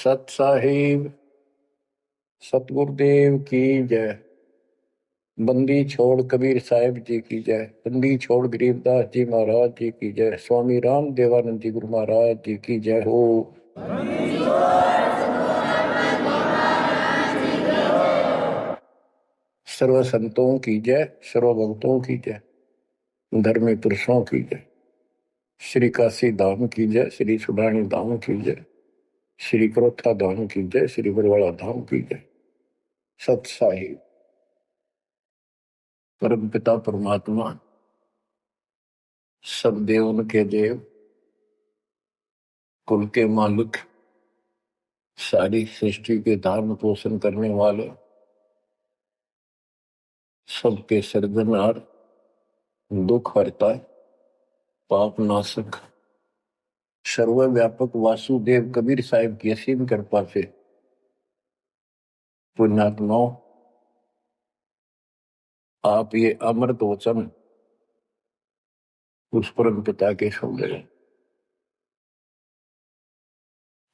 सत साहिब सतगुरुदेव की जय। बंदी छोड़ कबीर साहिब जी की जय। बंदी छोड़ गरीबदास जी महाराज जी की जय। स्वामी राम देवानंद जी गुरु महाराज जी की जय हो। सर्व संतों की जय, सर्व भक्तों की जय, धर्मी पुरुषों की जय। श्री काशी धाम की जय, श्री सुडानी धाम की जय, श्री क्रोथा धाम की जय, श्री बरवाड़ा धाम की जय। सत साहिब परम पिता परमात्मा सब देवन के देव, कुल के मालिक, सारी सृष्टि के धारण पोषण करने वाले, सबके सर्जनहार, दुख हरता, पाप नाशक, सर्वव्यापक वासुदेव कबीर साहिब की असीम कृपा से पुण्यात्माओं, आप ये अमृत वचन उस परम पिता के सुन रहे।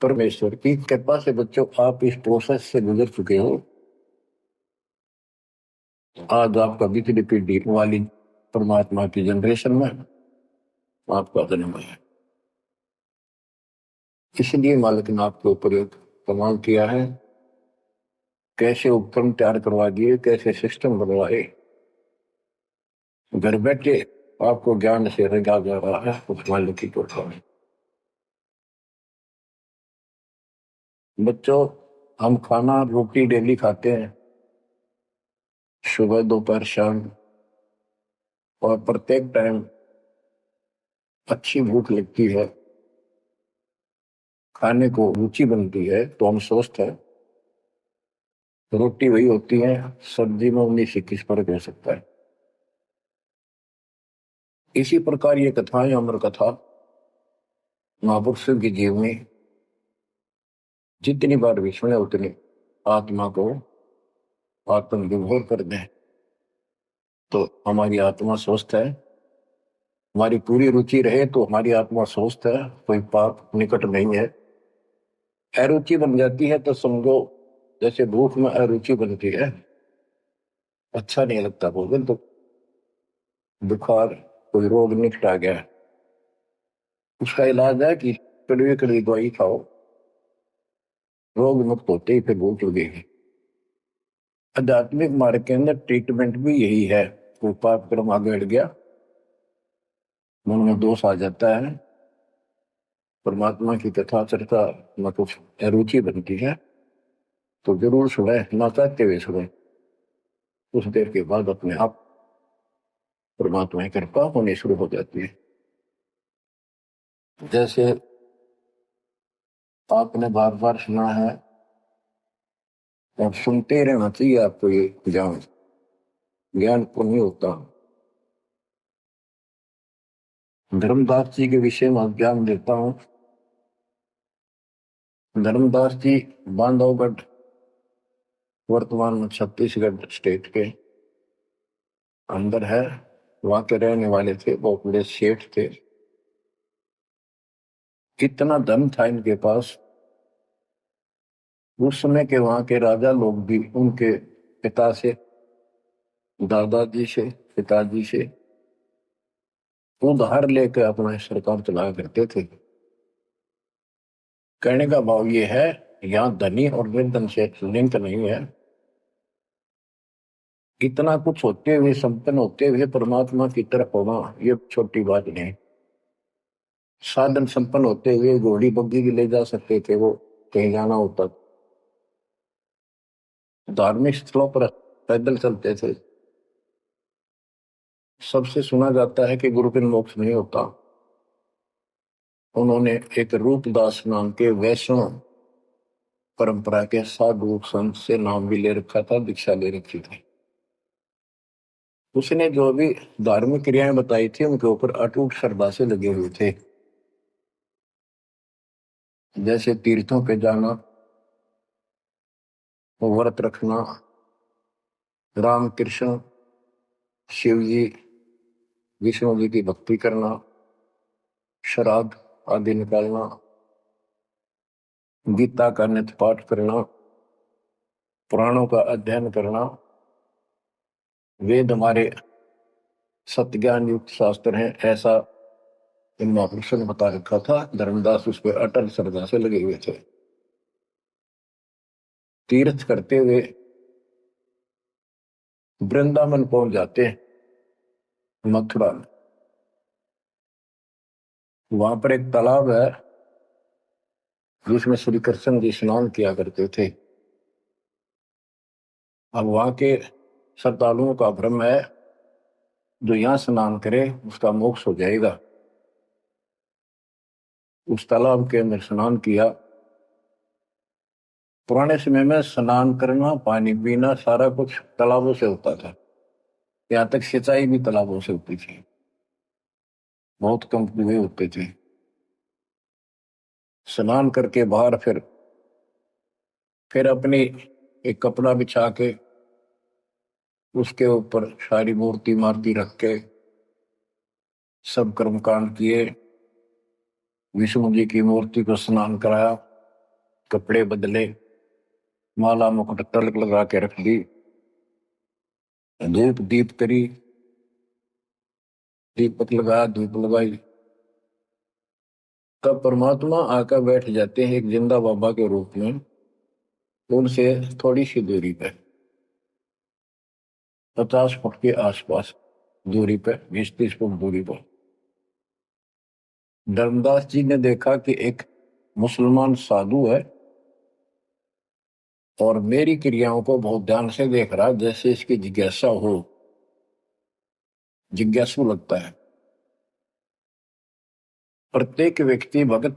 परमेश्वर की कृपा से बच्चों आप इस प्रोसेस से गुजर चुके हो। आज आपका बीती पीढ़ी वाली परमात्मा की जनरेशन में आपका जन्म है। इसलिए मालिक ने आपके ऊपर एक कमाल किया है। कैसे उपकरण तैयार करवा दिए, कैसे सिस्टम बनवाए, घर बैठे आपको ज्ञान से रंगा जा रहा है उस मालिक की कृपा में। बच्चों, हम खाना रोटी डेली खाते हैं, सुबह दोपहर शाम, और प्रत्येक टाइम अच्छी भूख लगती है, खाने को रुचि बनती है तो हम स्वस्थ है। रोटी वही होती है, सब्जी में 19-21 फर्क हो सकता है। इसी प्रकार ये कथाएं, अमर कथा महापुरुषों की जीवनी जितनी बार भी सुने उतनी आत्मा को आत्म विभोर कर दें तो हमारी आत्मा स्वस्थ है। हमारी पूरी रुचि रहे तो हमारी आत्मा स्वस्थ है, कोई पाप निकट नहीं है। अरुचि बन जाती है तो समझो जैसे भूख में अरुचि बनती है, अच्छा नहीं लगता भोजन, तो बुखार कोई रोग निकट आ गया, उसका इलाज है कि कड़वी कड़वी दवाई खाओ, रोग मुक्त होते ही फिर भूख लगेगी। आध्यात्मिक मार्ग के अंदर ट्रीटमेंट भी यही है। कोई पाप कर्म आगे बढ़ गया, मन में दोष आ जाता है, परमात्मा की कथा चर्चा में कुछ अरुचि बनती है तो जरूर सुने, ना चाहते हुए सुने। कुछ देर के बाद अपने आप परमात्मा की कृपा होनी शुरू हो जाती है। जैसे आपने बार बार सुना है, और सुनते रहना चाहिए आपको ये ज्ञान को नहीं होता। धर्मदास जी के विषय में ज्ञान देता हूं। धर्मदास जी बांधवगढ़, वर्तमान में छत्तीसगढ़ स्टेट के अंदर है, वहां के रहने वाले थे, बहुत बड़े सेठ थे। कितना धन था इनके पास, उस समय के वहां के राजा लोग भी उनके पिता से, दादाजी से, पिताजी से उधार लेकर अपना सरकार चलाया करते थे। कहने का भाव ये है, यहाँ धनी और निर्धन से लिंक नहीं है। इतना कुछ होते हुए, संपन्न होते हुए परमात्मा की तरफ होना ये छोटी बात नहीं। साधन संपन्न होते हुए घोड़ी बग्घी भी ले जा सकते थे, वो कहीं जाना होता, धार्मिक स्थलों पर पैदल चलते थे। सबसे सुना जाता है कि गुरु बिन मोक्ष नहीं होता। उन्होंने एक रूपदास नाम के वैष्णव परंपरा के साधु संत से नाम भी ले रखा था, दीक्षा ले रखी थी। उसने जो भी धार्मिक क्रियाएं बताई थी उनके ऊपर अटूट श्रद्धा से लगे हुए थे। जैसे तीर्थों पे जाना, व्रत रखना, राम कृष्ण शिव जी विष्णु जी की भक्ति करना, श्राद्ध आदि निकालना, गीता का नित्य पाठ करना, पुराणों का अध्ययन करना, वेद हमारे सत्य ज्ञान युक्त शास्त्र हैं, ऐसा इन महापुरुषों ने बता रखा था। धर्मदास उस पर अटल श्रद्धा से लगे हुए थे। तीर्थ करते हुए वृंदावन पहुंच जाते हैं, मथुरा में। वहां पर एक तालाब है जिसमें श्री कृष्ण जी स्नान किया करते थे। अब वहां के श्रद्धालुओं का भ्रम है, जो यहां स्नान करे उसका मोक्ष हो जाएगा। उस तालाब के अंदर स्नान किया। पुराने समय में स्नान करना, पानी पीना, सारा कुछ तालाबों से होता था। यहाँ तक सिंचाई भी तालाबों से होती थी, बहुत कम कुएं होते थे। स्नान करके बाहर फिर अपनी एक कपड़ा बिछा के उसके ऊपर सारी मूर्ति मार्ति रख के सब कर्मकांड किए। विष्णु जी की मूर्ति को स्नान कराया, कपड़े बदले, माला मुकुट तिलक लगा के रख दी, धूप दीप करी, दीपक लगाया, धूप लगाई। तब परमात्मा आकर बैठ जाते हैं एक जिंदा बाबा के रूप में, उनसे थोड़ी सी दूरी पे, 50 फुट के आसपास दूरी पे, 20-30 फुट दूरी पर। धर्मदास जी ने देखा कि एक मुसलमान साधु है और मेरी क्रियाओं को बहुत ध्यान से देख रहा, जैसे इसकी जिज्ञासा हो, जिज्ञासु लगता है। प्रत्येक व्यक्ति भगत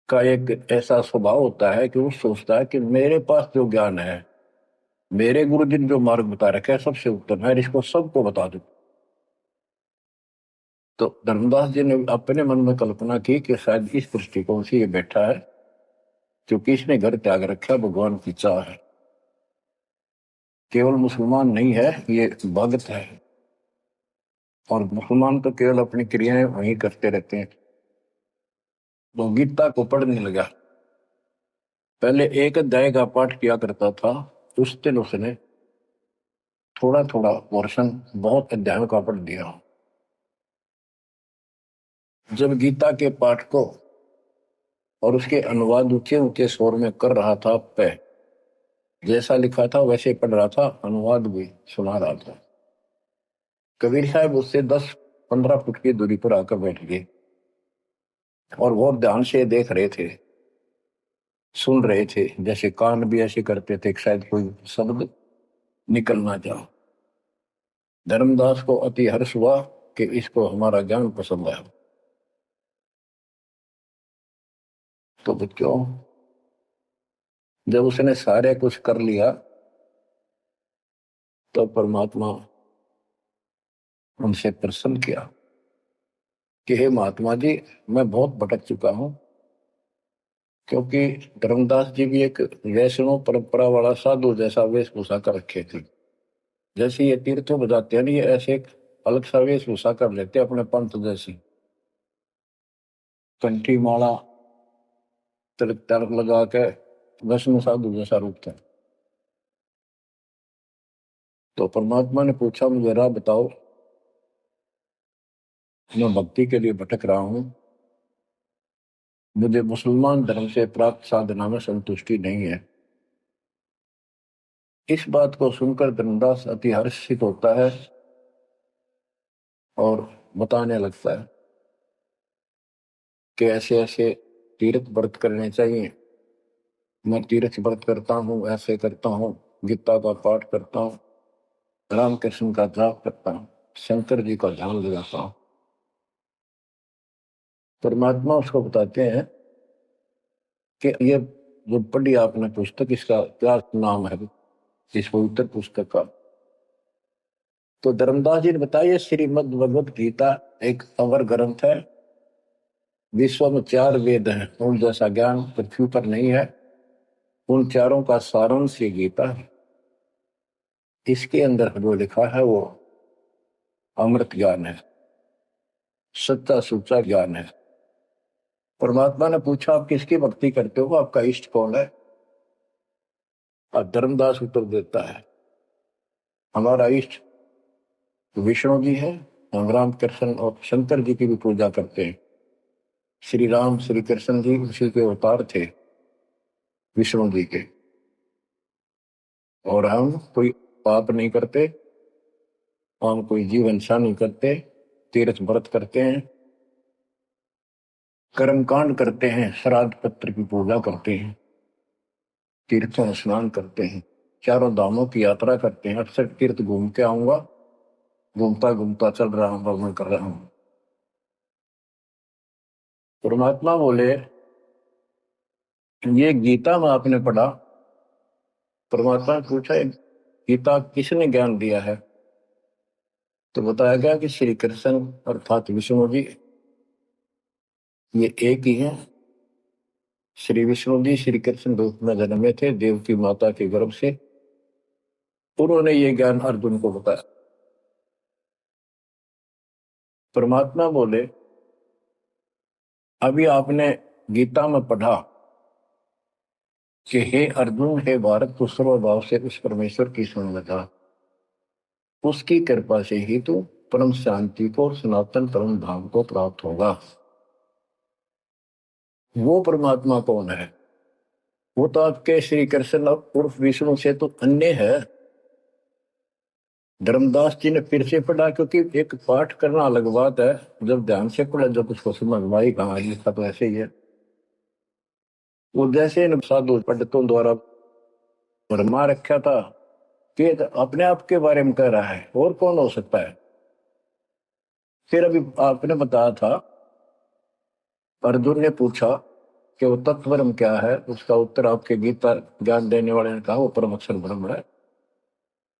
का एक ऐसा स्वभाव होता है कि वो सोचता है कि मेरे पास जो ज्ञान है, मेरे गुरु जी ने जो मार्ग बता रखा है, सबसे उत्तम है, इसको सबको बता दो। तो धर्मदास जी ने अपने मन में कल्पना की कि शायद इस दृष्टिकोण से ये बैठा है, क्योंकि इसने घर त्याग रखा, भगवान की चाह है। केवल मुसलमान नहीं है, ये भगत है। और मुसलमान तो केवल अपनी क्रियाएं वही करते रहते हैं। तो गीता को पढ़ने लगा। पहले एक अध्याय का पाठ किया करता था, उस दिन उसने थोड़ा थोड़ा पोर्शन बहुत अध्यायों का पढ़ दिया। जब गीता के पाठ को और उसके अनुवाद ऊंचे ऊंचे स्वर में कर रहा था, पे जैसा लिखा था वैसे पढ़ रहा था, अनुवाद भी सुना रहा था, कबीर साहब उससे 10-15 फुट की दूरी पर आकर बैठ गए और बहुत ध्यान से देख रहे थे, सुन रहे थे, जैसे कान भी ऐसे करते थे कि शायद कोई शब्द निकल ना जाओ। धर्मदास को अति हर्ष हुआ कि इसको हमारा ज्ञान पसंद आया। तो बच्चों, जब उसने सारे कुछ कर लिया, तो परमात्मा उनसे प्रसन्न किया कि हे महात्मा जी, मैं बहुत भटक चुका हूं। क्योंकि धर्मदास जी भी एक वैष्णव परंपरा वाला साधु जैसा वेशभूषा कर रखे थे। जैसे ये तीर्थों बजाते हैं, ये ऐसे एक अलग सा वेशभूषा कर लेते अपने पंथ जैसी, कंठी माला तिलक तिलक लगा के वैष्णव साधु जैसा रूप था। तो परमात्मा ने पूछा, मुझे राह बताओ, मैं भक्ति के लिए भटक रहा हूं, मुझे मुसलमान धर्म से प्राप्त साधना में संतुष्टि नहीं है। इस बात को सुनकर धर्मदास अति हर्षित होता है और बताने लगता है कि ऐसे ऐसे तीर्थ व्रत करने चाहिए। मैं तीर्थ व्रत करता हूँ, ऐसे करता हूँ, गीता का पाठ करता हूँ, रामकृष्ण का जाप करता हूँ, शंकर जी का ध्यान लगाता हूँ। परमात्मा उसको बताते हैं कि ये जो पढ़ी आपने पुस्तक, इसका क्या नाम है इस पवित्र पुस्तक का? तो धर्मदास जी ने बताया, श्रीमद् भगवत गीता एक अवर ग्रंथ है। विश्व में 4 वेद हैं, उन जैसा ज्ञान पृथ्वी पर नहीं है। उन चारों का सारांश ये गीता है। इसके अंदर जो लिखा है वो अमृत ज्ञान है, सच्चा सुच्चा ज्ञान है। परमात्मा ने पूछा आप किसकी भक्ति करते हो, आपका इष्ट कौन है? और धर्मदास उत्तर देता है हमारा इष्ट विष्णु जी है, हम राम कृष्ण और शंकर जी की भी पूजा करते हैं। श्री राम श्री कृष्ण जी उसी के अवतार थे, विष्णु जी के। और हम कोई पाप नहीं करते, हम कोई जीव हिंसा नहीं करते, तीर्थ व्रत करते हैं, कर्मकांड करते हैं, श्राद्ध पत्र की पूजा करते हैं, तीर्थों में स्नान करते हैं, चारों धामों की यात्रा करते हैं। अक्सर तीर्थ घूम के आऊंगा, घूमता घूमता चल रहा हूं, भ्रमण कर रहा हूं। परमात्मा बोले ये गीता में आपने पढ़ा। परमात्मा ने पूछा गीता किसने ज्ञान दिया है? तो बताया गया कि श्री कृष्ण अर्थात विष्णु जी ये एक ही है। श्री विष्णु जी श्री कृष्ण रूप में जन्मे थे देव की माता के गर्भ से। उन्होंने ये ज्ञान अर्जुन को बताया। परमात्मा बोले अभी आपने गीता में पढ़ा कि हे अर्जुन हे भारत तू सर्वभाव से उस परमेश्वर की सुन लगा, उसकी कृपा से ही तू परम शांति को सनातन परम धाम को प्राप्त होगा। वो परमात्मा कौन है? वो तो आपके श्री कृष्ण उर्फ विष्णु से तो अन्य है। धर्मदास जी ने फिर से पढ़ा, क्योंकि एक पाठ करना अलग बात है, जब ध्यान से पढ़ा जब उसको समझ में आई कहा लिखा तो ऐसे ही है। वो जैसे इन साधु पंडितों द्वारा भरमा रखा था कि अपने आप के बारे में कह रहा है, और कौन हो सकता है? फिर अभी आपने बताया था, अर्जुन ने पूछा कि वो तत्व ब्रह्म क्या है, उसका उत्तर आपके गीता ज्ञान देने वाले ने कहा वो परम अक्षर ब्रह्म है।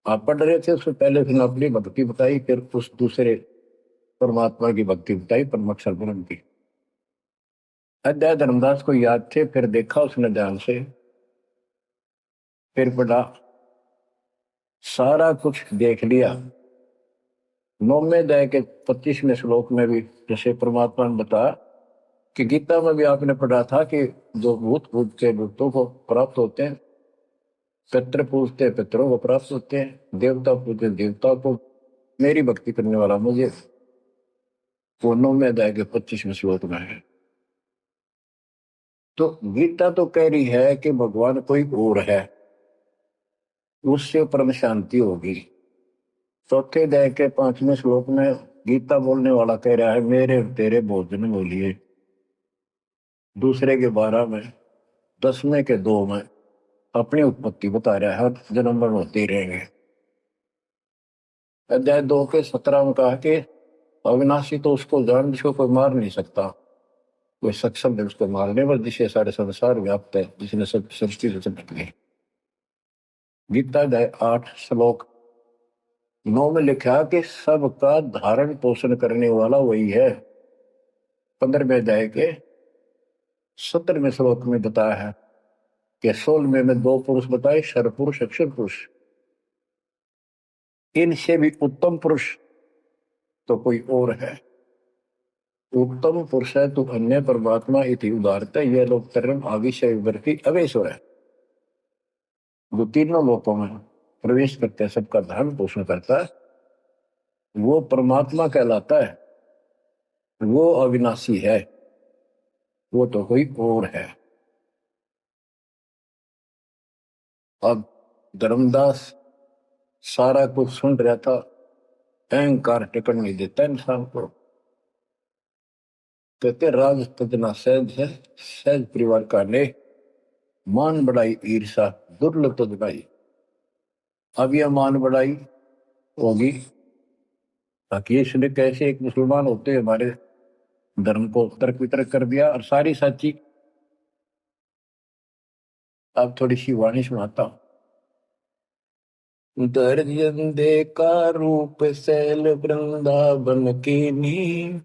आप पढ़ रहे थे, उससे पहले फिर अपनी भक्ति बताई, फिर उस दूसरे परमात्मा की भक्ति बताई परम अक्षर ब्रह्म की। अध्याय धर्मदास को याद थे, फिर देखा उसने ध्यान से, फिर पढ़ा, सारा कुछ देख लिया। 9वें अध्याय के 25वें श्लोक में भी जैसे परमात्मा ने बताया कि गीता में भी आपने पढ़ा था कि जो भूत पूजते भूतों को प्राप्त होते हैं, पितृ पूजते पितरों को प्राप्त होते हैं, देवता पूजते देवता को, मेरी भक्ति करने वाला मुझे। वो 9वें अध्याय के 25वें श्लोक में है। तो गीता तो कह रही है कि भगवान कोई और है, उससे परम शांति होगी। चौथे अध्याय के 5वें श्लोक में गीता बोलने वाला कह रहा है मेरे तेरे भोजन बोलिए। दूसरे के 12 में, 10वें के 2 में अपनी उत्पत्ति बता रहा है, हर जन्म मरण होते ही रहेंगे। अध्याय 2 के 17 में कहा कि अविनाशी तो उसको जान जिसको कोई मार नहीं सकता, कोई सक्षम है उसको मारने पर, जिसे सारे संसार व्याप्त है, जिसने सब सृष्टि रचन की। गीता अध्याय 8 श्लोक 9 में लिखा कि सबका धारण पोषण करने वाला वही है। 15वें अध्याय के 17वें श्लोक में बताया है कि 16वें में 2 पुरुष बताए, शर पुरुष अक्षर पुरुष। इनसे भी उत्तम पुरुष तो कोई और है। उत्तम पुरुष है तो अन्य परमात्मा इति उदारता, यह लोग तरम आविषय विवृत्ति अवेश्वर है। जो तीनों लोकों में प्रवेश करते हैं, सबका धर्म पोषण करता है, वो परमात्मा कहलाता है। वो अविनाशी है, वो तो कोई और है। अब धर्मदास सारा कुछ सुन रहा था, अहंकार टिकट नहीं देता इंसान को। कहते राज तना सहज है, सहज परिवार का ने मान बढ़ाई ईर्षा दुर्लभ तजनाई। अब यह मान बढ़ाई होगी ताकि इसने कैसे एक मुसलमान होते हमारे धर्म को तर्क वितर्क कर दिया और सारी सच्ची। अब थोड़ी सी वाणी सुनाता हूं। दर्जन दे का रूप सैल वृंदावन की नी,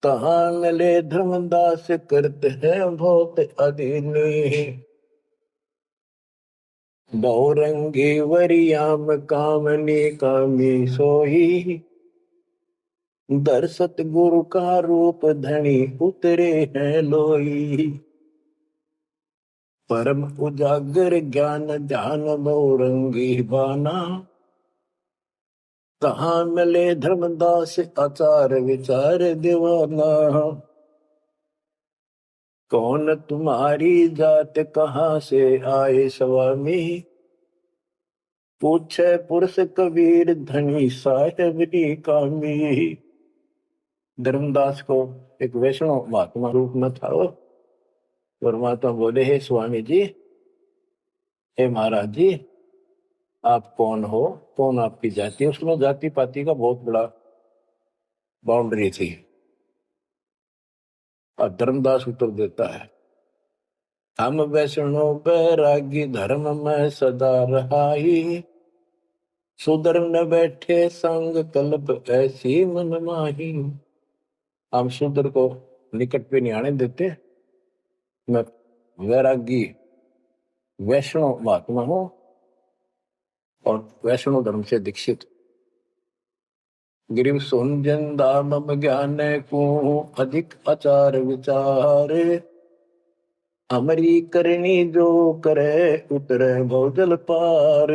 तहां ले धर्मदास करते हैं बहुत अधीनी। बहुरंगी वरियाम कामनी कामी सोही, दर सतगुरु का रूप धनी उतरे हैं लोई। परम उजागर ज्ञान ध्यान बहुरंगी बाना। कहाँ मिले धर्मदास आचार विचार दीवाना। कौन तुम्हारी जात कहाँ से आए स्वामी। पूछे पुरुष कबीर धनी साहेब री कामी। धर्मदास को एक वैष्णव महात्मा रूप में था वो। परमात्मा बोले, हे स्वामी जी, हे महाराज जी, आप कौन हो, कौन आपकी जाति। उसमें जाति पाति का बहुत बड़ा बाउंड्री थी। और धर्मदास उत्तर देता है, हम वैष्णव बैरागी धर्म में सदा रहाई। सुधर न बैठे संग कल्प ऐसी मन माही। हम शूद्र को निकट पे नहीं आने देते। मैं वैरागी वैष्णव महात्मा हूं और वैष्णव धर्म से दीक्षित। गिरिव सुन दाम ज्ञान को अधिक आचार विचार। अमरी करनी जो करे उतरे भौजल पार।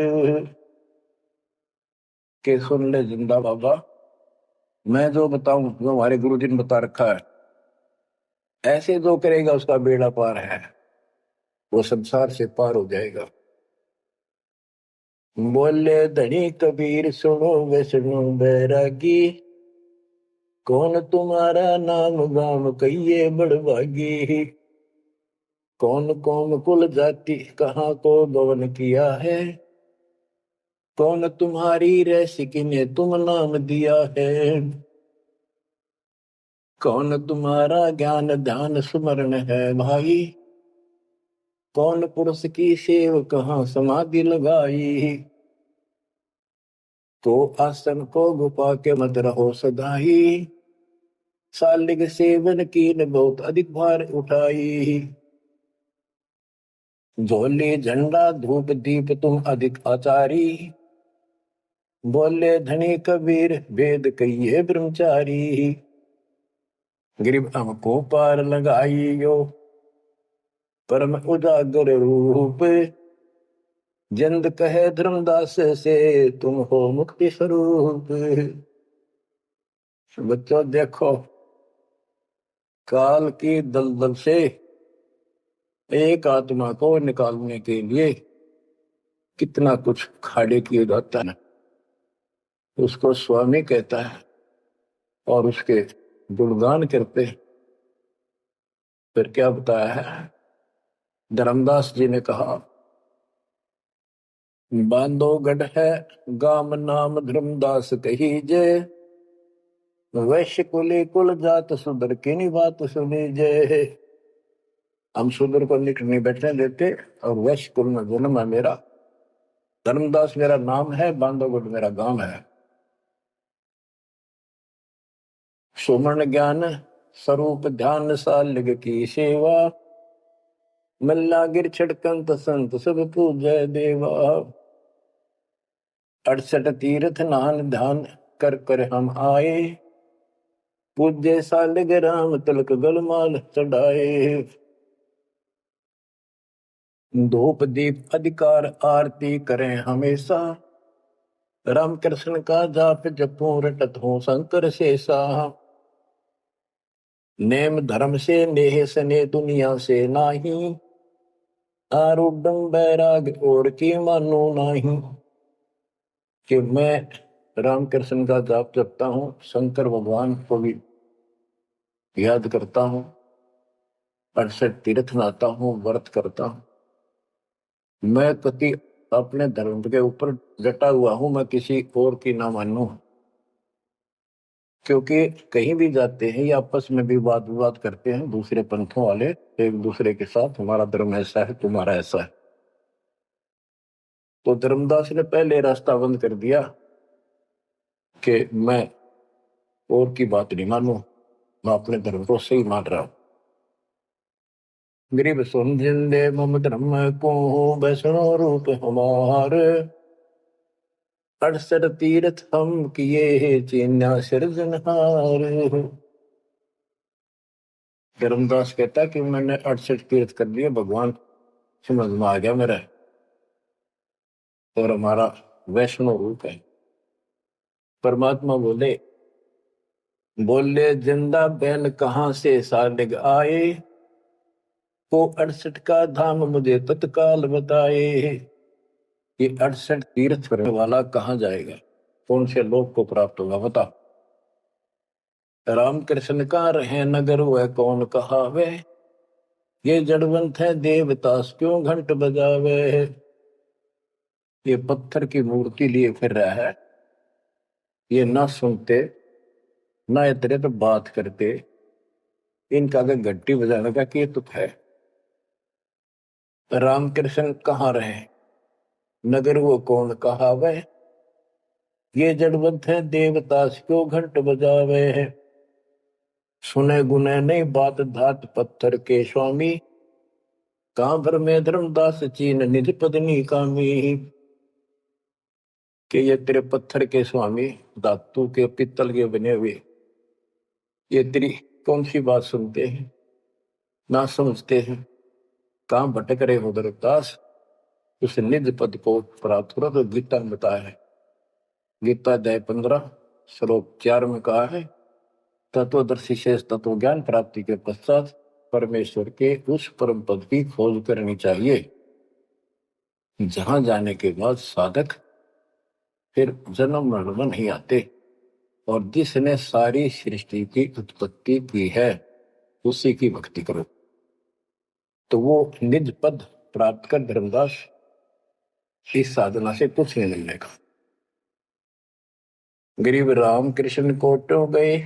के सुन ले जिंदा बाबा, मैं जो बताऊं जो हमारे गुरु जी ने बता रखा है, ऐसे जो करेगा उसका बेड़ा पार है, वो संसार से पार हो जाएगा। बोले धनी कबीर सुनो वैष्णो बैरागी। कौन तुम्हारा नाम गाम कहिए बड़भागी। कौन कौन कुल जाति कहाँ को गवन किया है। कौन तुम्हारी रसिक ने तुम नाम दिया है। कौन तुम्हारा ज्ञान ध्यान स्मरण है भाई। कौन पुरुष की सेव कहाँ समाधि लगाई। तो आसन को गुफा के मत रहो सदाई। सालिग सेवन की न बहुत अधिक भार उठाई। झोली झंडा धूप दीप तुम अधिक आचारी। बोले धनी कबीर वेद कहिए ब्रह्मचारी। गिरिव हमको पार लगाइयो परम उजागर रूप। जिंद कहे धर्मदास से तुम हो मुक्ति स्वरूप। बच्चों देखो, काल की दलदल से एक आत्मा को निकालने के लिए कितना कुछ खाड़े किए जाता है। उसको स्वामी कहता है और उसके गुणगान करते हैं। फिर क्या बताया है, धर्मदास जी ने कहा, बांधोगढ़ है गाम नाम धर्मदास कही जे। वैश्य कुले कुल जात सुधर की बात सुनी जे। हम सुधर को निकट नहीं बैठने देते और वैश्य कुल में जन्म है मेरा। धर्मदास मेरा नाम है, बांधोगढ़ मेरा गांव है। सुमन ज्ञान स्वरूप ध्यान सालिग की सेवा। मल्ला गिर छड़कंत संत सब पूजय देवा। 68 तीर्थ नान ध्यान कर कर हम आए। पूज्य सालिग राम तिलक गलमाल चढ़ाए। धूप दीप अधिकार आरती करें हमेशा। राम कृष्ण का जाप जपू रटत हो शंकर शेषा। नेम धर्म से नेह सने दुनिया से नाही। आरूढ़ बैराग और की मानो नाही। कि मैं रामकृष्ण का जाप जपता हूँ, शंकर भगवान को भी याद करता हूँ, 68 तीर्थ नाता हूँ, व्रत करता हूँ। मैं कति अपने धर्म के ऊपर डटा हुआ हूँ, मैं किसी और की ना मानूं। क्योंकि कहीं भी जाते हैं या आपस में भी वाद विवाद करते हैं दूसरे पंथों वाले एक दूसरे के साथ, हमारा धर्म ऐसा है, तुम्हारा ऐसा है। तो धर्मदास ने पहले रास्ता बंद कर दिया कि मैं और की बात नहीं मानू, मैं अपने धर्म को सही मान रहा हूं। गरीब सुन जिंदे मम धर्म को वैष्णो रूप हमार। 68 तीर्थ हम किए चीन्या सिरजनहार। धर्मदास कहता कि मैंने 68 तीर्थ कर लिए, भगवान समझ में आ गया मेरा, और हमारा वैष्णव रूप है। परमात्मा बोले बोले जिंदा बैल कहां से सालिग आए, वो 68 का धाम मुझे तत्काल बताए। ये 68 तीर्थ करने वाला कहाँ जाएगा, कौन से लोक को प्राप्त होगा बता। राम कृष्ण का रहे नगर वह कौन कहावे, ये जड़वंत है देवतास क्यों घंट बजावे। ये पत्थर की मूर्ति लिए फिर रहा है, ये ना सुनते ना इतरे तो बात करते, इनका अगर घंटी बजाने का कि तुक है। राम कृष्ण कहाँ रहे नगर वो कौन कहावे, ये जड़वंत है देवतास क्यों घंट बजावे। सुने गुने नहीं बात धात पत्थर के स्वामी, कहां पर में धर्मदास चीन निज पत्नी कामी। कि ये तेरे पत्थर के स्वामी धातु के पित्तल के बने हुए, ये तेरी कौन सी बात सुनते हैं ना समझते हैं, कहां भटक रहे हो धर्मदास। उस निज पद को प्राप्त करो तो गीता में बताया है। गीता अध्याय 15 श्लोक 4 में कहा है, तत्वदर्शी शेष तत्व ज्ञान प्राप्ति के पश्चात परमेश्वर के उस परम पद की खोज करनी चाहिए, जहां जाने के बाद साधक फिर जन्म मरण में नहीं आते, और जिसने सारी सृष्टि की उत्पत्ति की है उसी की भक्ति करो तो वो निज पद प्राप्त कर धर्मदास इस साधना से कुछ नहीं मिलने का। गरीब राम कृष्ण कोटो गए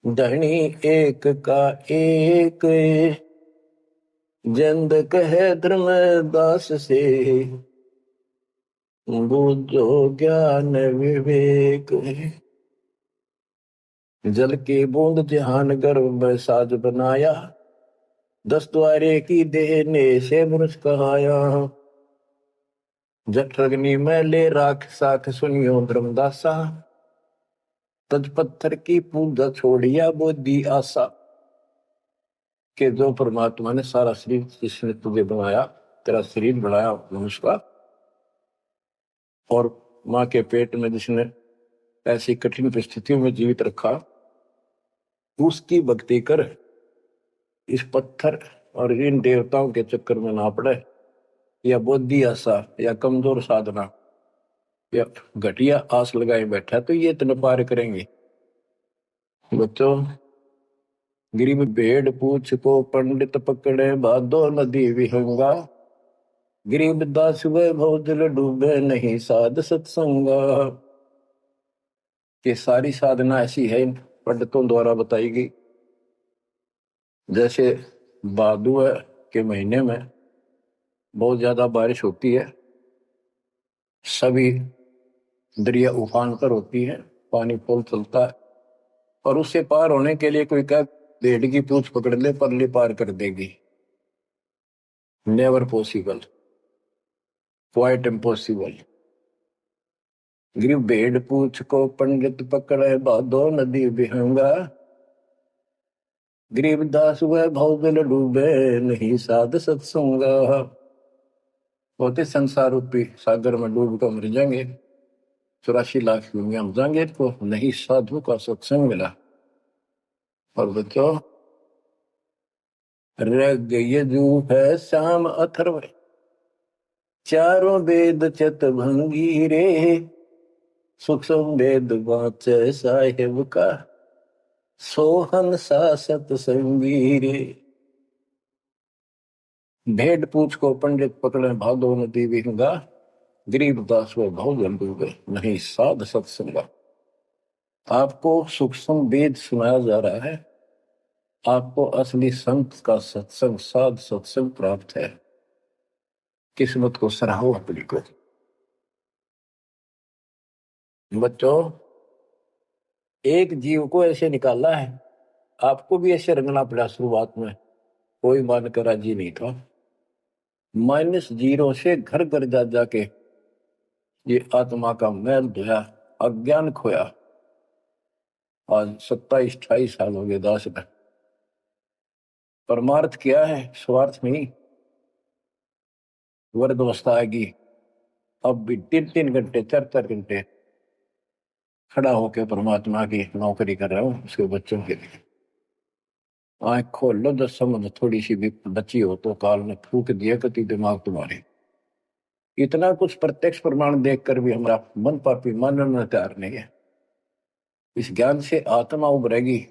धनी एक का एक, जंद कहे धर्मदास से बूझो ज्ञान विवेक। जल की बूंद जहान गर्भ में साज बनाया, 10 द्वारे की देने से मनुष्य कहाया। जठ अग्नि में ले राख साख सुनियो धर्मदासा, तज पत्थर की पूजा छोड़िया बोधी आशा। के जो परमात्मा ने सारा शरीर जिसने तुझे बनाया, तेरा शरीर बनाया मनुष्य का, और माँ के पेट में जिसने ऐसी कठिन परिस्थितियों में जीवित रखा, उसकी भक्ति कर, इस पत्थर और इन देवताओं के चक्कर में ना पड़े, या बोधी आशा या कमजोर साधना या घटिया आस लगाए बैठा तो ये इतना पार करेंगे। बच्चों, गरीब भेड़ पूछ को पंडित पकड़े बादो नदी विहंगा, गरीब दास वे भौजल डूबे नहीं साध सत्संगा। ये सारी साधना ऐसी है पंडितों द्वारा बताई गई। जैसे भादुआ के महीने में बहुत ज्यादा बारिश होती है, सभी दरिया उफान पर होती है, पानी पुल चलता है, और उससे पार होने के लिए कोई क्या भेड़ की पूंछ पकड़ ले परली पार कर देगी। Never possible, quite impossible. गिर भेड़ पूछ को पंडित पकड़े बादो नदी विहंगा, गरीबदास वह भौजल डूबे नहीं साध सत्संगा। होते संसार रूपी सागर में डूब कर मर जाएंगे, 84 लाख दुनिया में जाएंगे तो नहीं साधु का सत्संग मिला। और बच्चों, रग यजु है श्याम अथर्व, चारों वेद चत भंगी रे, सूक्ष्म वेद वाचे साहेब का, सोहन सा सत्संगी रे। भेड़ पूछ को पंडित पकड़े भादो नदी विहंगा, गरीबदास वो भौजन डूबे नहीं साध सत्संगा। आपको सूक्ष्म वेद सुनाया जा रहा है, आपको असली संत का सत्संग साध सत्संग प्राप्त है। किस्मत को सराहो अपनी को। बच्चों, एक जीव को ऐसे निकाला है, आपको भी ऐसे रंगना पड़ा। शुरुआत में कोई मानकर राजी नहीं था, -0 से घर घर जा जाके ये आत्मा का मैल धोया, अज्ञान खोया। आज 27-28 साल हो गए दास में। परमार्थ क्या है, स्वार्थ नहीं। वर्द अवस्था आएगी, अब भी 3-3 घंटे 4-4 घंटे खड़ा होकर परमात्मा की नौकरी कर रहा हूं उसके बच्चों के लिए। आंख खोल लो, जब समझ थोड़ी सी भी बची हो तो काल ने फूक दिया कति दिमाग तुम्हारे। इतना कुछ प्रत्यक्ष प्रमाण देखकर भी हमारा मन पापी मानने में तैयार नहीं है। इस ज्ञान से आत्मा उभरेगी,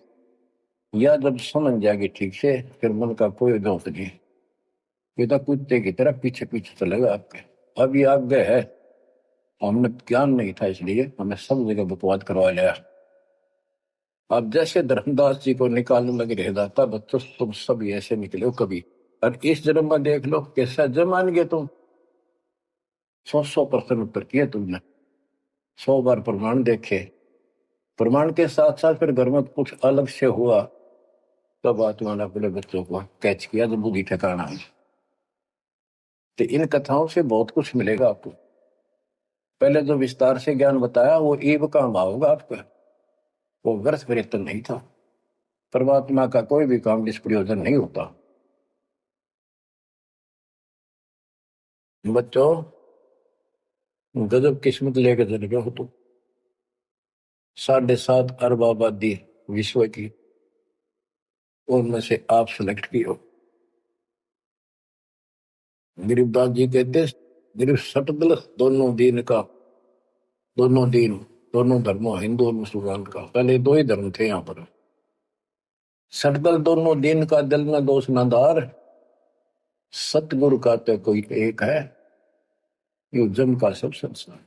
या जब समझ जाएगी ठीक से फिर मन का कोई दोष नहीं। ये तो कुत्ते की तरह पीछे पीछे चलेगा आपके। अब ये आगे है, हमने ज्ञान नहीं था इसलिए हमें सब जगह बकवाद करवा लिया। अब जैसे धर्मदास जी को निकालने लगे रह जाता बच्चों, तुम सब ऐसे निकले हो कभी। और इस जन्म में देख लो कैसा जमान गए तुम। 100% उत्तर किए तुमने, 100 बार प्रमाण देखे। प्रमाण के साथ साथ फिर घर में कुछ अलग से हुआ, तब आत्मा ने अपने बच्चों को कैच किया जब बुद्धि ठिकाना है। तो इन कथाओं से बहुत कुछ मिलेगा आपको। पहले जो विस्तार से ज्ञान बताया वो ईव काम आओगा आपका, वो व्यर्थ प्रयत्न नहीं था। परमात्मा का कोई भी काम निष्प्रयोजन नहीं होता। बच्चों, गजब किस्मत लेके चले गए हो तुम। 7.5 अरब आबादी विश्व की, उनमें से आप सिलेक्ट किए हो। गरीबदास जी कहते गरीब सटदल दोनों दीन का, दोनों दीन, दोनों धर्मों, हिंदू और मुसलमान का। पहले 2 ही धर्म थे यहाँ पर। सटदल दोनों दीन का, दिल में दोष न धार, सतगुरु का तो कोई एक है, यू जम का सब संसार।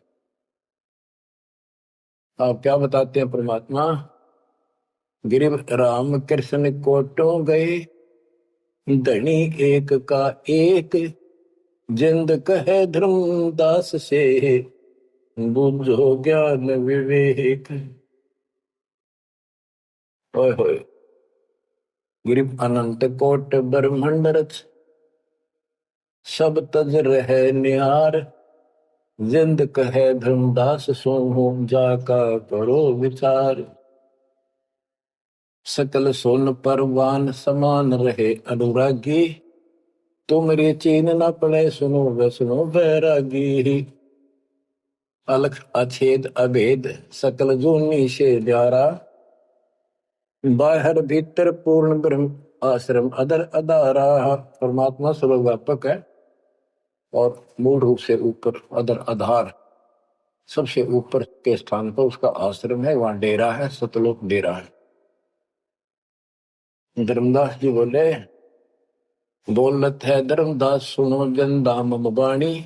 आप क्या बताते हैं परमात्मा? गिरिव राम कृष्ण कोटो गए, धनी एक का एक, जिंद कहे धर्मदास से, बुझो ज्ञान विवेक। ओए होए, गिरिव अनंत कोट ब्रह्मंड रच, सब तज रहे निहार, जिंद कहे धर्मदास सोहू, जाका करो विचार। सकल सोन परवान समान रहे अनुरागी, तुमरे चीन न पड़े सुनो वे सुनो बैरागी। अलख अछेद अभेद सकल जूनी से न्यारा, बाहर भीतर पूर्ण ब्रह्म आश्रम अदर अदारा। परमात्मा सर्वव्यापक है और मूल रूप से ऊपर अदर आधार, सबसे ऊपर के स्थान पर उसका आश्रम है, वहां डेरा है, सतलोक डेरा है। धर्मदास जी बोले, बोलत है धर्मदास सुनो जन दाम बाणी,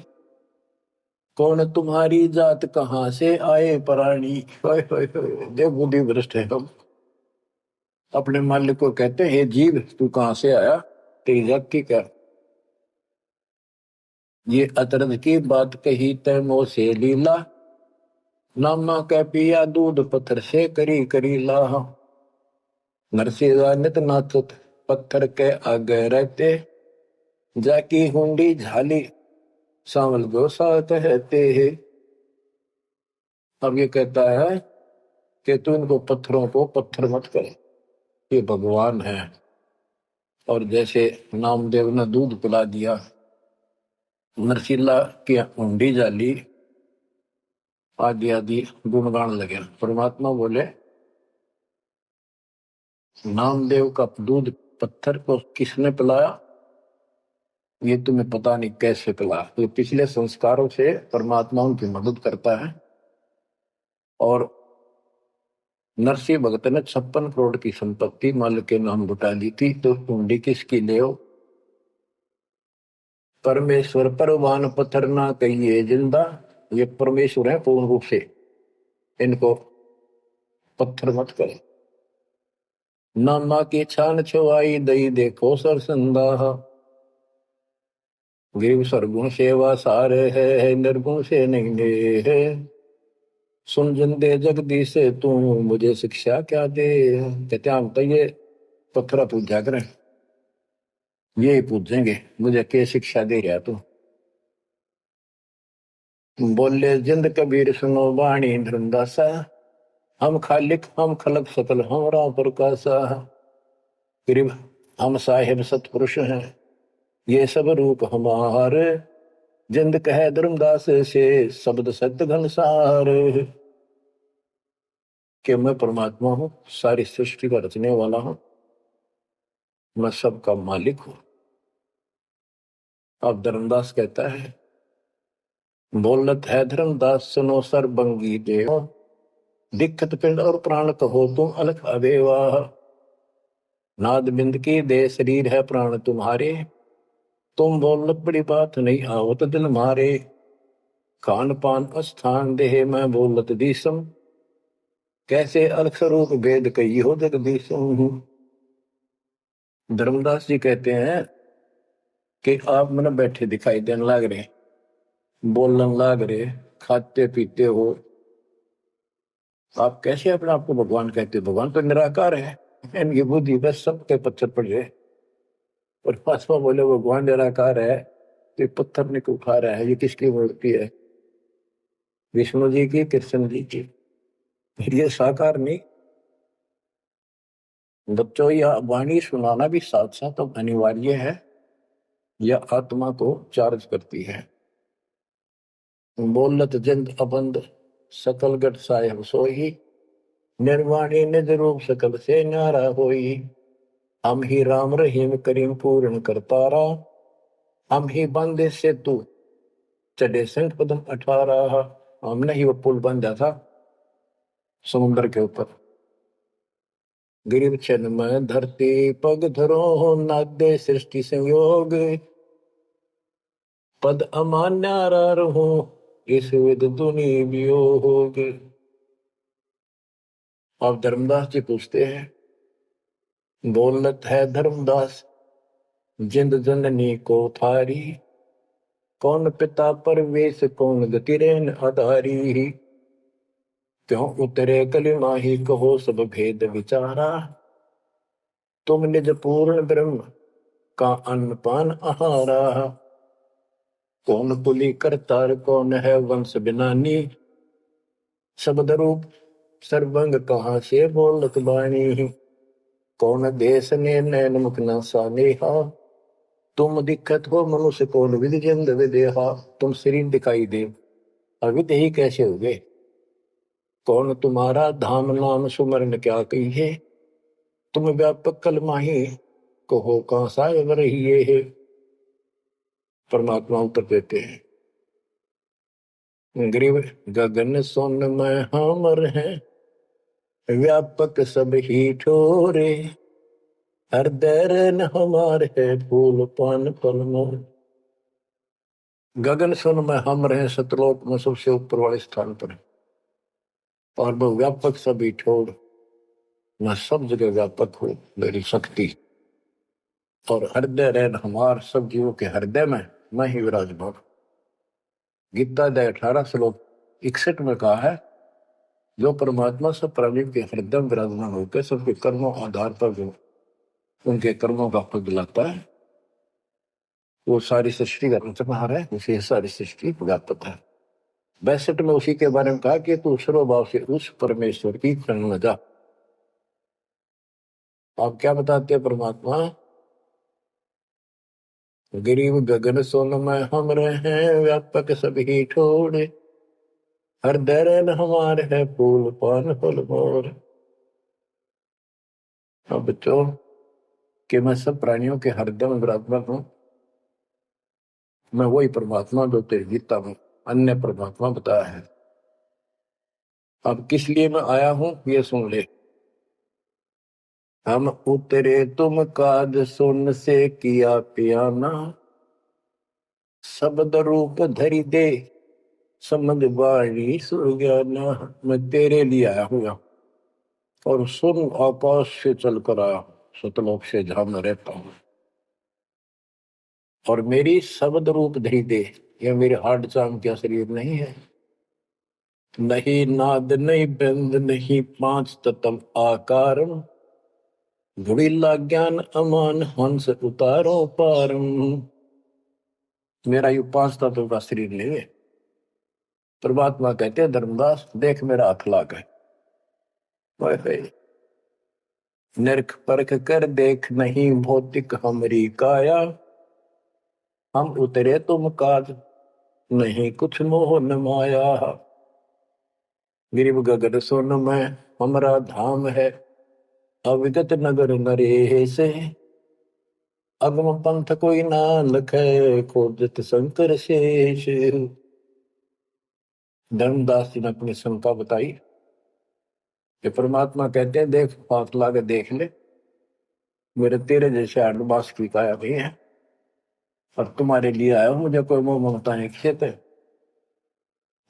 कौन तुम्हारी जात कहाँ से आए प्राणी। देव बुद्धि भ्रष्ट है हम। अपने मालिक को कहते हैं जीव तू कहाँ से आया, तेरी जात की क्या। ये अतरंग की बात कही तैमो से लीला, नामा कह पिया दूध पत्थर से करी करी लाह। नरसिंह नित नाथ पत्थर के आगे रहते, जाकी हुंडी झाली सांवल गोसा कहते हैं। अब ये कहता है कि तू इनको पत्थरों को पत्थर मत करे, ये भगवान है। और जैसे नामदेव ने दूध पिला दिया, नरसिल्ला की हुंडी जाली, आदि आदि गुणगान लगे। परमात्मा बोले नामदेव का दूध पत्थर को किसने पिलाया, ये तुम्हें पता नहीं कैसे पिलाया। तो पिछले संस्कारों से परमात्मा उनकी मदद करता है। और नरसिंह भगत ने 56 करोड़ की संपत्ति मालिक के नाम लुटा दी थी, तो हुंडी किसकी ले हो? परमेश्वर परवान पत्थर ना कहिए जिंदा, ये परमेश्वर है पूर्ण रूप से, इनको पत्थर मत करे। नामा की छान छुआई दई देखो सरसंदा, गिरिव सरगुण सेवा सारे है, निर्गुण से नहीं दे है। सुन जिंदे जगदीश से तू मुझे शिक्षा क्या दे। कहते हम तो ये पत्थरा पूजा करें, ये पूछेंगे मुझे क्या शिक्षा दे रहा तू। बोले जिंद कबीर सुनो वाणी धर्मदासा, हम खालिक हम खलक सकल हमरा प्रकाशा। गरीब हम साहिब सतपुरुष हैं, ये सब रूप हमारे, जिंद कहे धर्मदास से शब्द सत्य घनसार। कि मैं परमात्मा हूं, सारी सृष्टि का रचने वाला हूं, मैं सबका मालिक हूं। अब धर्मदास कहता है, बोलत है धर्मदास सुनो सर्वंगी देव, दिक्कत पिंड और प्राण कहो तुम अलख अदेवा। नाद बिंद की दे शरीर है प्राण तुम्हारे, तुम बोलत बड़ी बात नहीं आवत दिल मारे। खान पान स्थान देह मैं बोलत दीसम, कैसे अलख स्वरूप भेद कही हो जगदीशम। धर्मदास जी कहते हैं कि आप मन बैठे दिखाई देने लग रहे, बोलने लग रहे, खाते पीते हो, आप कैसे अपने आप को भगवान कहते हो? भगवान तो निराकार है, इनकी बुद्धि बस सबके पत्थर पड़ जाए। और पासवा बोले भगवान निराकार है तो पत्थर ने क्यों उठा रहा है? ये किसकी मूर्ति है? विष्णु जी की, कृष्ण जी की। फिर ये साकार नहीं। बच्चों, यह वाणी सुनाना भी साथ साथ अब अनिवार्य है, यह आत्मा को चार्ज करती है। बोलत जिंद अबंद सकल गट साहेब सोई, निर्वाणी निज रूप सकल से न्यारा होई। हम ही राम रहीम करीम पूर्ण करतारा, हम ही बंदे से तू चढ़े संग पदम 18। हमने ही वो पुल बंधा था समुद्र के ऊपर। गिरिव छन में धरती पग धरो, नादे सृष्टि संयोग, पद अमान्यारा रहो, इस विद दुनि वियोग। अब धर्मदास जी पूछते हैं, बोलत है धर्मदास जिंद जननी को थारी, कौन पिता परवेश कौन गति रेन आधारी। क्यों उतरे कलिमा ही कहो सब भेद विचारा, तुम निज पूर्ण ब्रह्म का अन्न पान आहारा। कौन पुली करतार कौन है वंश बिनानी, शब्द रूप सर्वंग कहाँ से बोलत बाणी। कौन देश ने नैन मुख न सानेहा, तुम दिक्कत हो मनुष्य कौन विधि जिंद विदेहा। तुम शरीर दिखाई दे, अविद ही कैसे हो गए? कौन तुम्हारा धाम नाम सुमरन क्या कहिए, तुम व्यापक कलमाही कहो कहाँ साहेब रहिए है। परमात्मा उत्तर देते हैं, ग्रीव गगन सोन में हमर है, व्यापक सब ही ठोरे। हृदय रन हमार है फूल पान फल मोर। गगन सुन में हम रहे, सतलोक में सबसे ऊपर वाले स्थान पर, और वो व्यापक सभी ठोर। मैं सब जगह व्यापक हूँ, मेरी शक्ति। और हृदय रैन हमार, सब जीवों के हृदय में मैं ही विराजमान। गीता अध्याय 18 श्लोक 61 में कहा है, जो परमात्मा सब प्राणियों के हृदय में विराजमान होकर सबके कर्मों आधार पर जो उनके कर्मों का फल दिलाता है, वो सारी सृष्टि का रचनहार है, उसे सारी सृष्टि व्यापक है। 62 में उसी के बारे में कहा कि तू सर्वभाव से उस परमेश्वर की शरण में जा। आप क्या बताते हैं परमात्मा? गरीब गगन सोन में हम रहे, व्यापक सभी ठोड़े। हृदय रैन हमार है फूल पान फल मोर। अब बच्चों, कि मैं सब प्राणियों के हृदय में विराजमान हूं, मैं वही परमात्मा जो तेरी गीता में अन्य परमात्मा बताया है। अब किस लिए मैं आया हूं ये सुन ले। हम उतरे तुम काद सुन से किया पियाना, शब्द रूप धरि दे समझ वाणी सुज्ञाना। मैं तेरे लिए आया हूँ, और सुन आकाश से चलकर आया, सतलोक से जहां मैं रहता हूं। और मेरी शब्द रूप धरि दे, यह मेरे हार्ड चाम का शरीर नहीं है। नहीं नाद नहीं बंद नहीं पांच तत्व आकारम, धुड़ीला ज्ञान अमान हंस उतारो पारम। मेरा यू 5 तत्व का शरीर नहीं है। परमात्मा कहते हैं धर्मदास देख मेरा हाथ लाग है, निरख परख कर देख नहीं भौतिक हमरी काया, हम उतरे तुम काज नहीं कुछ मोह न माया। गिरिव गगन सोन में हमरा धाम है, अविगत नगर नरे से, अगम पंथ कोई ना लखे खोजत शंकर शेष। धर्मदास जी ने अपनी शंका बताई कि परमात्मा कहते हैं देख हाथ ला के देख ले, मेरे तेरे जैसे आडमास की काया नहीं है, और तुम्हारे लिए आया हूं, मुझे कोई मोह ममता नहीं खेत है।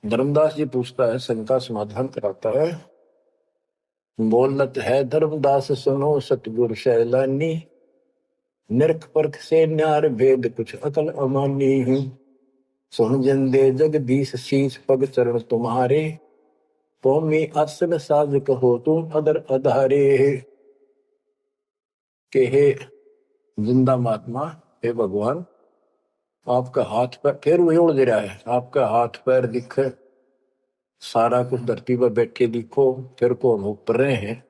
धर्मदास जी पूछता है, शंका समाधान कराता है, बोलत है धर्मदास सुनो सतगुरु शैलानी, निरख परख से न्यार भेद कुछ अकल अमानी हूं, सुन जंदे जगदीश शीश पग चरण तुम्हारे, कौमी आसन साज कहो तुम अदर अधारे। के हे जिंदा महात्मा, हे भगवान, आपका हाथ पैर फिर उड़ दे रहा है, आपका हाथ पैर दिखे, सारा कुछ धरती पर बैठे दिखो, फिर कौन ऊपर रहे हैं।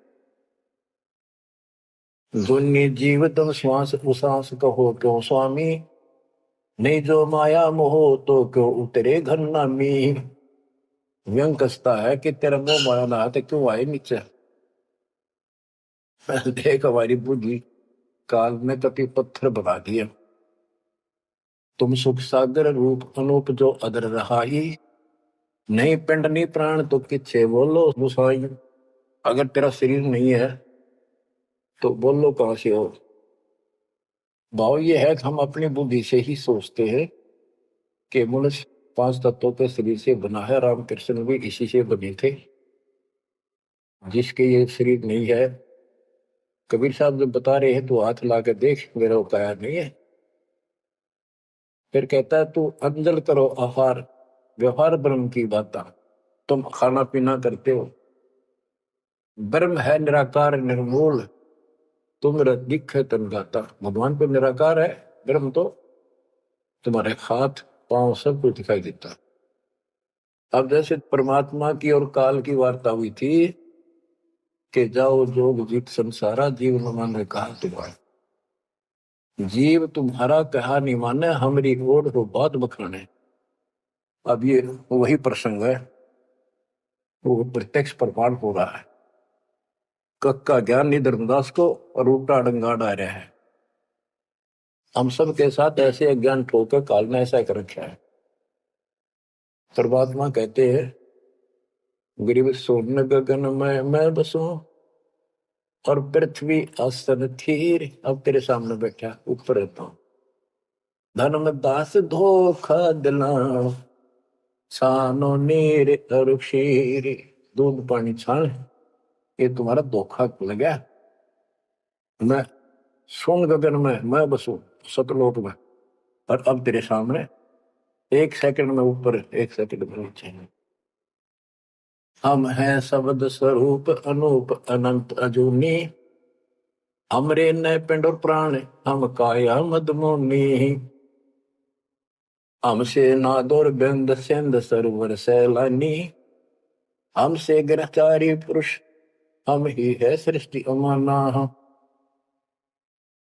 दुन्नी जीव तुम श्वास उसास कहो क्यों स्वामी, नहीं जो माया मोह तो क्यों उतरे घर नामी। व्यंग कसता है कि तेरा मोह माया ना तो क्यों आए नीचे। देख हमारी बुद्धि काल में कति पत्थर बना दिया, तुम सुख सागर रूप अनूप जो अदर रहाई, नहीं पिंड नहीं प्राण तो किच्छे बोलो गुसाई। अगर तेरा शरीर नहीं है तो बोलो कहां से हो। भाव ये है कि हम अपनी बुद्धि से ही सोचते हैं कि मनुष्य 5 तत्वों के शरीर से बना है, रामकृष्ण भी इसी से बने थे। जिसके ये शरीर नहीं है, कबीर साहब जब बता रहे हैं तो हाथ ला के देख मेरा उपाय नहीं है। फिर कहता है तू अंजल करो आहार, व्यवहार ब्रह्म की बात, तुम खाना पीना करते हो, ब्रह्म है निराकार निर्मूल, तुम दिख तन गाता। भगवान तो निराकार है, ब्रह्म तो तुम्हारे हाथ पांव सब कुछ दिखाई देता। अब जैसे परमात्मा की और काल की वार्ता हुई थी कि जाओ जोग जीत संसारा, जीव न मान कहा तुम्हारा, जीव तुम्हारा कहा नहीं माने, हमारी ओर हो बात बखाने। अब ये वही प्रसंग है, वो प्रत्यक्ष प्रमाण हो रहा है। कक का ज्ञान नहीं धर्मदास को और उल्टा डंगा डा रहा है। हम सब के साथ ऐसे अज्ञान ठोकर काल ने ऐसा कर रखा है। परमात्मा कहते हैं गरीब सोन गगन में मैं बसूं, और पृथ्वी आसन थीर, अब तेरे सामने बैठा ऊपर रहता हूं। धर्मदास धोखा दिलाओ, छानो नीर और क्षीर, दूध पानी छान, ये तुम्हारा धोखा लगा। मैं सोन गगन में मैं बसूं सतलोक में, और अब तेरे सामने 1 सेकंड में ऊपर 1 सेकंड में नीचे। हम हैं शब्द स्वरूप अनूप अनंत अजूनी, हमरे न पिंड और प्राण हम काया मदमोनी, हमसे नादोर बिंद सिंध सरोवर सैलानी, हमसे ग्रहचारी पुरुष हम ही है सृष्टि अमाना,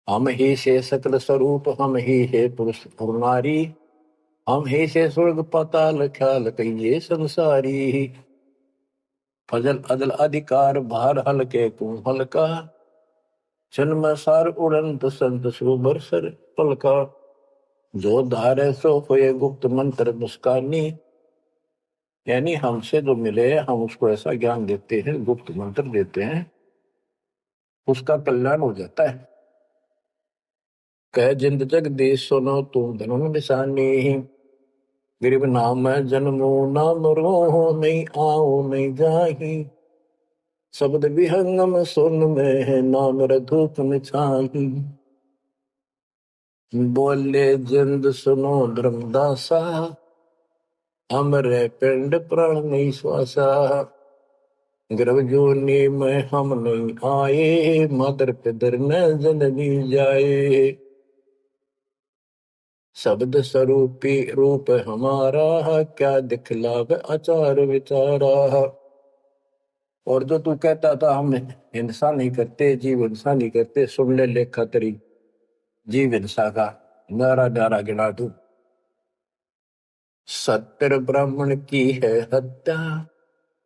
हम ही से सकल स्वरूप हम ही है पुरुष और नारी, हम ही से स्वर्ग पाताल ख्याल कहिए संसारी, फजल अदल अधिकार भार हल्के तू हल्का, जन्म सार उड़ंत संत सुबर सर पलका, जो धारे सो होए गुप्त मंत्र मुस्कानी। यानी हमसे जो मिले हम उसको ऐसा ज्ञान देते हैं, गुप्त मंत्र देते हैं, उसका कल्याण हो जाता है। कह जिंद जगदीश सुनो तुम धर्म निशानी, गरीब नाम है जन्मो ना मरो, नहीं आओ नहीं जाही, शब्द विहंगम सुन में है नाम रधूप में छाही। बोले जिंद सुनो धर्मदासा, हमरे पिंड प्राण नहीं श्वासा, गर्भ जोनी में हम नहीं आए, मातर पितर न जननी जाए। शब्द स्वरूपी रूप हमारा, क्या दिखलावे आचार विचारा। और जो तू कहता था हम हिंसा नहीं करते, जीव हिंसा नहीं करते, सुन ले लेखा तेरी जीव हिंसा का नारा नारा गिना तू। सत्तर ब्राह्मण की है हत्या,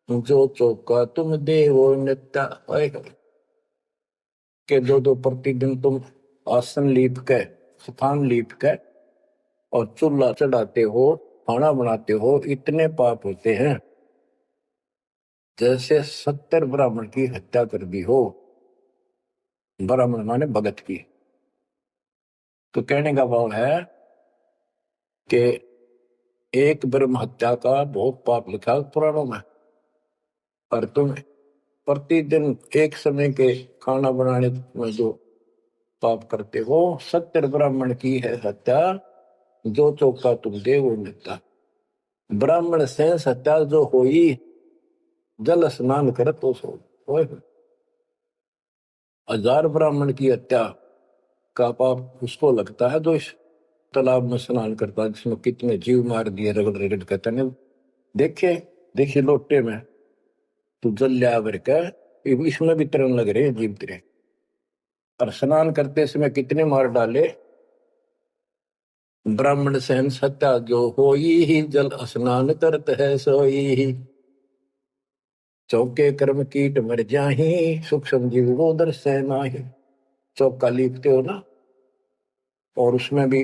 जो चौका तुम देवो नित्या। के दो दो प्रतिदिन तुम आसन लीप के, स्थान लीप के और चूल्हा चढ़ाते हो, खाना बनाते हो, इतने पाप होते हैं जैसे 70 ब्राह्मण की हत्या कर दी हो। ब्राह्मण माने भगत की। तो कहने का भाव है कि एक ब्रह्म हत्या का बहुत पाप लिखा है पुराणों में, और तुम प्रतिदिन एक समय के खाना बनाने में जो पाप करते हो, 70 ब्राह्मण की है हत्या, जो चौका तुम दे वो मिलता। ब्राह्मण से हत्या जो होई, जल स्नान कर तो सो। 1000 ब्राह्मण की हत्या का पाप उसको लगता है जो इस तालाब में स्नान करता है, जिसमें कितने जीव मार दिए रगड़ रगड़ कहते हैं। देखे देखिए लोटे में तू जल लिया भर के, इसमें भी तरन लग रहे हैं जीव तेरे। और स्नान करते समय कितने मार डाले। ब्राह्मण सहन सत्या जो होई ही, जल स्नान करत है सोई ही। चौके कर्म कीट मर जाही, सुख संजीव वो दर्शय नाही। चौका लिखते हो ना, और उसमें भी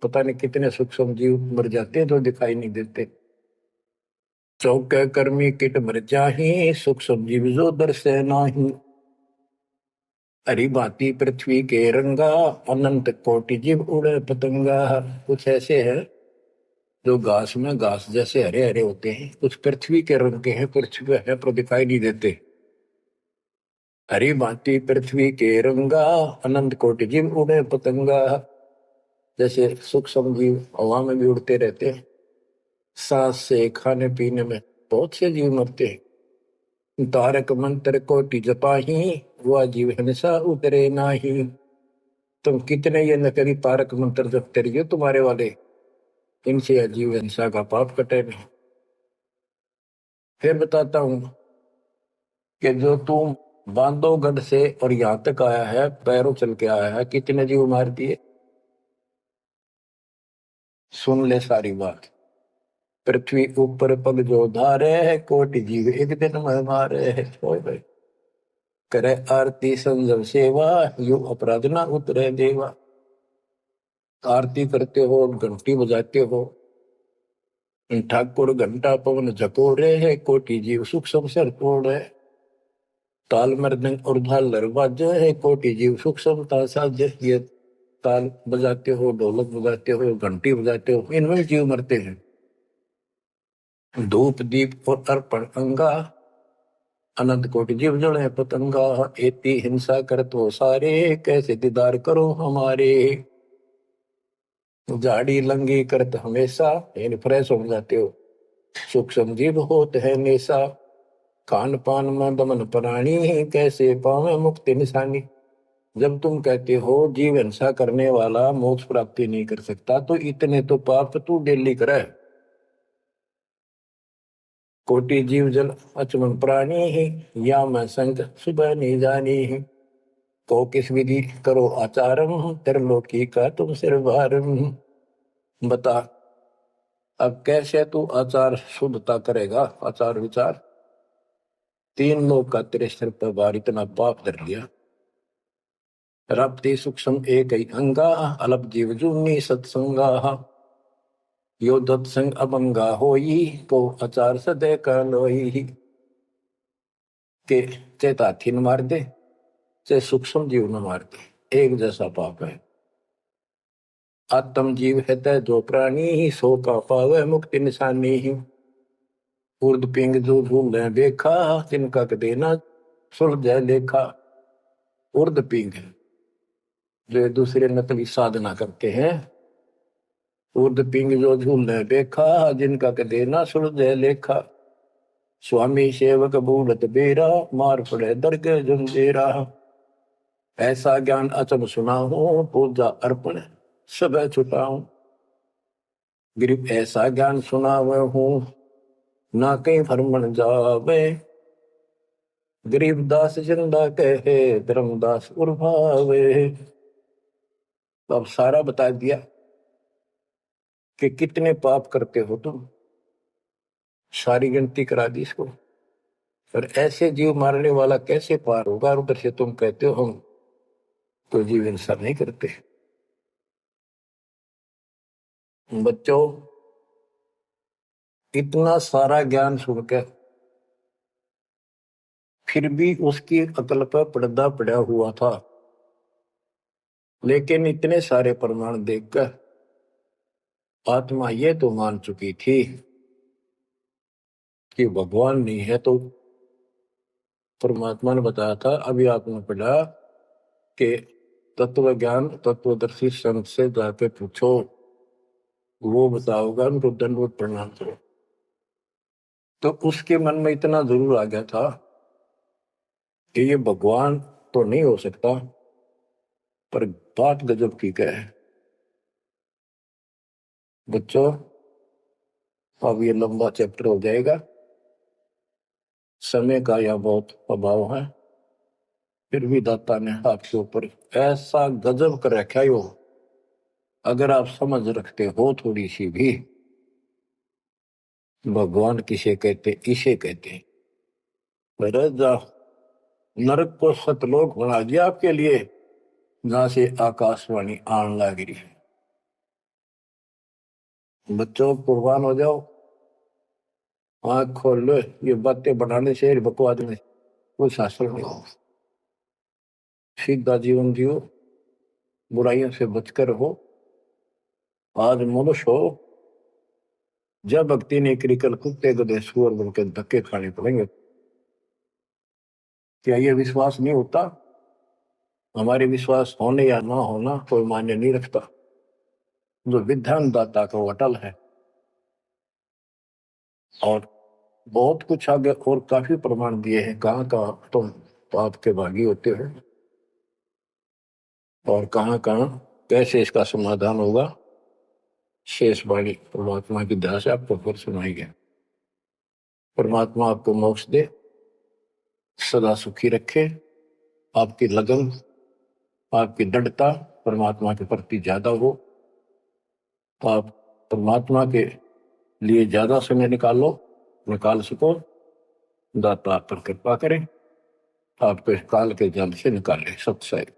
पता नहीं कितने सुख संजीव मर जाते हैं जो दिखाई नहीं देते। चौके कर्मी किट मर जाही, सुख संजीव जो दर्शय नाही। हरी भांति पृथ्वी के रंगा, अनंत कोटि जीव उड़े पतंगा। कुछ ऐसे है जो घास में घास जैसे हरे हरे होते हैं, कुछ पृथ्वी के रंग के हैं, पृथ्वी पे है पर दिखाई नहीं देते। हरी भांति पृथ्वी के रंगा, अनंत कोटि जीव उड़े पतंगा। जैसे सुख जीव हवा में भी उड़ते रहते हैं, सांस से खाने पीने में बहुत से जीव मरते हैं। तारक मंत्र कोटि जपाही, वह जीव हमेशा उतरे नाही। तुम कितने ये नकली तारक मंत्र जपते रहिए तुम्हारे वाले, इनसे अजीब हिंसा का पाप कटे नहीं। फिर बताता हूं कि जो तुम बांधवगढ़ से और यहां तक आया है, पैरों चल के आया है, कितने जीव मार दिए। सुन ले सारी बात। पृथ्वी ऊपर पग जो धारे है, कोटि जीव एक दिन में मारे है। भाई करे आरती संजम सेवा, यु अपराध ना उतरे देवा। आरती करते हो, घंटी बजाते हो, ठाकुर घंटा पवन झकोरे है, कोटि जीव सुख संसर तोड़े। ताल मृदंग और झालर बाजे है, कोटि जीव सुख समता साजे। ये ताल बजाते हो, ढोलक बजाते हो, घंटी बजाते हो, इनमें जीव मरते हैं। धूप दीप और अर्पण अंगा, अनंत कोटि जीव जड़े पतंगा। एती हिंसा करत हो सारे, कैसे दीदार करो हमारे। झाड़ी लंगी करत हमेशा, यानी फ्रेश हो जाते हो। सुख संजीव होत है नेसा, खान पान में दमन प्राणी, कैसे पावे मुक्ति निशानी। जब तुम कहते हो जीव हिंसा करने वाला मोक्ष प्राप्ति नहीं कर सकता, तो इतने तो पाप तू डेली करे। कोटि जीव जल अचमन प्राणी ही, या मैं संग सुबह नहीं जानी ही। को किस विधि करो आचारम, त्रिलोकी का तुम सिर भारम। बता अब कैसे तू आचार शुद्धता करेगा, आचार विचार। 3 लोग का तेरे सिर पर भार, इतना पाप धर लिया। रप्ति सूक्ष्म एक ही अंगा, अलप जीव जूनी सत्संगा। यो दत्संग अभंगा होई, को आचार सदे का लोई। के चेत हाथी न मार दे, चाहे सूक्ष्म जीव न मार दे, एक जैसा पाप है। आत्म जीव है तय जो प्राणी ही, सो का पावे मुक्ति निशानी ही। उर्द पिंग जो झूले देखा, तिनका देना सुलझे लेखा। उर्द पिंग जो दूसरे नकली साधना करते हैं, उर्द पिंग जो झूले देखा, जिनका देना सुलझे लेखा। स्वामी सेवक बूढ़त बेरा, मार पड़े दरगे जंजेरा। ऐसा ज्ञान अचम सुना हो, पूजा अर्पण सब छुटाऊं। गरीब ऐसा ज्ञान सुनावे हूँ ना कहीं भरमण जावे। गरीबदास जिंदा कहे धर्मदास उर्भावे। तो अब सारा बता दिया कि कितने पाप करते हो तुम, सारी गिनती करा दी इसको। और ऐसे जीव मारने वाला कैसे पार होगा? और उधर से तुम कहते हो हम तो जीव हिंसा नहीं करते। बच्चों, इतना सारा ज्ञान सुनकर फिर भी उसकी अकल पर पर्दा पड़ा हुआ था। लेकिन इतने सारे प्रमाण देखकर आत्मा ये तो मान चुकी थी कि भगवान नहीं है। तो परमात्मा ने बताया था, अभी आपने पढ़ा कि तत्व ज्ञान तत्वदर्शी संत से जाके पूछो, वो बताओगा, उनको दंडवत प्रणाम करो। तो उसके मन में इतना जरूर आ गया था कि ये भगवान तो नहीं हो सकता, पर बात गजब की क्या है। बच्चों, अब ये लंबा चैप्टर हो जाएगा, समय का यह बहुत अभाव है। फिर भी दाता ने आपके ऊपर ऐसा गजब कर रखा है, अगर आप समझ रखते हो थोड़ी सी भी, भगवान किसे कहते, इसे कहते। नरक को सतलोक बना दिया आपके लिए, जहां से आकाशवाणी आन लग रही है। बच्चों, कुर्बान हो जाओ, आंख खोल लो। ये बातें बनाने से, बकवास में कोई शास्त्र नहीं हो। सीधा जीवन जियो, बुराइयों से बचकर हो। आज मनुष्य हो, जब भक्ति नहीं करी, कल कुत्ते गधे सुअर बनकर धक्के खाने पड़ेंगे। क्या ये विश्वास नहीं होता? हमारे विश्वास होने या ना होना कोई मान्य नहीं रखता। जो विधान दाता का अटल है। और बहुत कुछ आगे और काफी प्रमाण दिए हैं, कहाँ कहाँ तुम पाप के भागी होते हो और कहाँ कहाँ कैसे इसका समाधान होगा। शेष वाणी परमात्मा की दया से आपको फिर सुनाएंगे। परमात्मा आपको मोक्ष दे, सदा सुखी रखे। आपकी लगन, आपकी दृढ़ता परमात्मा के प्रति ज्यादा हो। आप परमात्मा के लिए ज्यादा समय निकाल सको। दाता आप पर कृपा करें, आपको इस काल के जाल से निकाले। सत्संग।